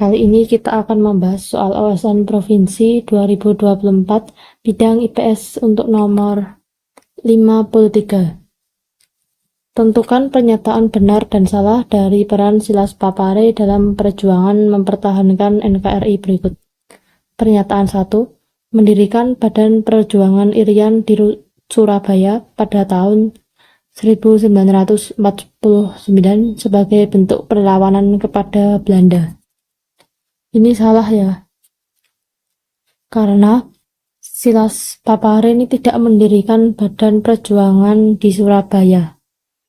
Kali ini kita akan membahas soal OSN Provinsi 2024 bidang IPS untuk nomor 53. Tentukan pernyataan benar dan salah dari peran Silas Papare dalam perjuangan mempertahankan NKRI berikut. Pernyataan 1. Mendirikan Badan Perjuangan Irian di Surabaya pada tahun 1949 sebagai bentuk perlawanan kepada Belanda. Ini salah ya, karena Silas Papare ini tidak mendirikan Badan Perjuangan di Surabaya.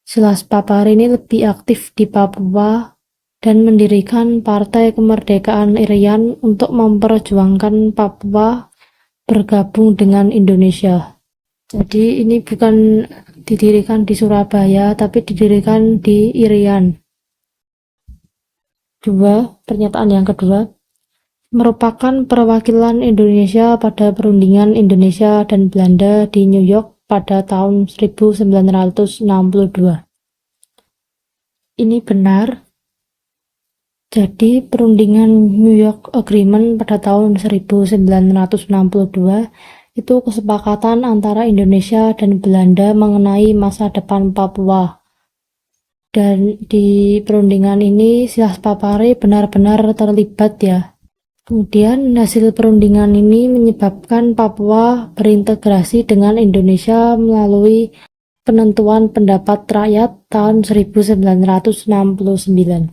Silas Papare ini lebih aktif di Papua dan mendirikan Partai Kemerdekaan Irian untuk memperjuangkan Papua bergabung dengan Indonesia. Jadi ini bukan didirikan di Surabaya, tapi didirikan di Irian. Pernyataan yang kedua, merupakan perwakilan Indonesia pada perundingan Indonesia dan Belanda di New York pada tahun 1962. Ini benar. Jadi perundingan New York Agreement pada tahun 1962 itu kesepakatan antara Indonesia dan Belanda mengenai masa depan Papua. Dan di perundingan ini Silas Papare benar-benar terlibat ya. Kemudian hasil perundingan ini menyebabkan Papua berintegrasi dengan Indonesia melalui penentuan pendapat rakyat tahun 1969.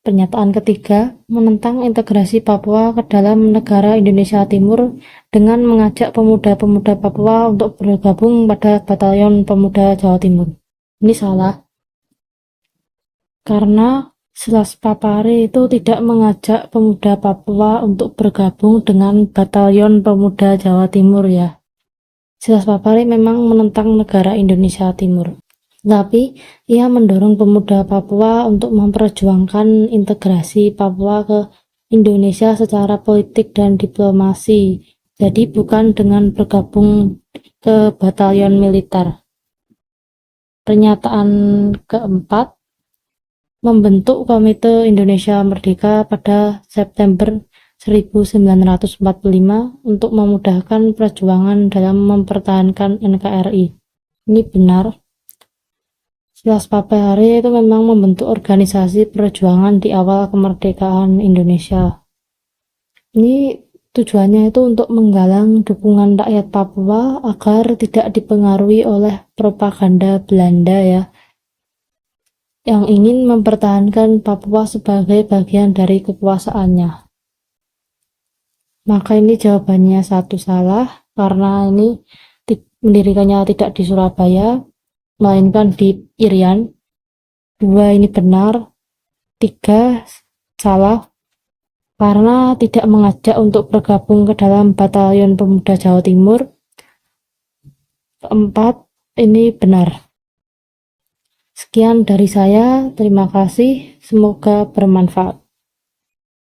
Pernyataan ketiga, menentang integrasi Papua ke dalam negara Indonesia Timur dengan mengajak pemuda-pemuda Papua untuk bergabung pada Batalion Pemuda Jawa Timur. Ini salah, karena Silas Papare itu tidak mengajak pemuda Papua untuk bergabung dengan Batalion Pemuda Jawa Timur ya. Silas Papare memang menentang negara Indonesia Timur, tapi ia mendorong pemuda Papua untuk memperjuangkan integrasi Papua ke Indonesia secara politik dan diplomasi. Jadi bukan dengan bergabung ke batalion militer. Pernyataan keempat, membentuk Komite Indonesia Merdeka pada September 1945 untuk memudahkan perjuangan dalam mempertahankan NKRI. Ini benar. Silas Papare itu memang membentuk organisasi perjuangan di awal kemerdekaan Indonesia. Ini tujuannya itu untuk menggalang dukungan rakyat Papua agar tidak dipengaruhi oleh propaganda Belanda ya, yang ingin mempertahankan Papua sebagai bagian dari kekuasaannya. Maka ini jawabannya 1 salah, karena ini mendirikannya tidak di Surabaya, melainkan di Irian. 2 ini benar. 3 salah, karena tidak mengajak untuk bergabung ke dalam Batalion Pemuda Jawa Timur. 4 ini benar. Sekian dari saya, terima kasih, semoga bermanfaat.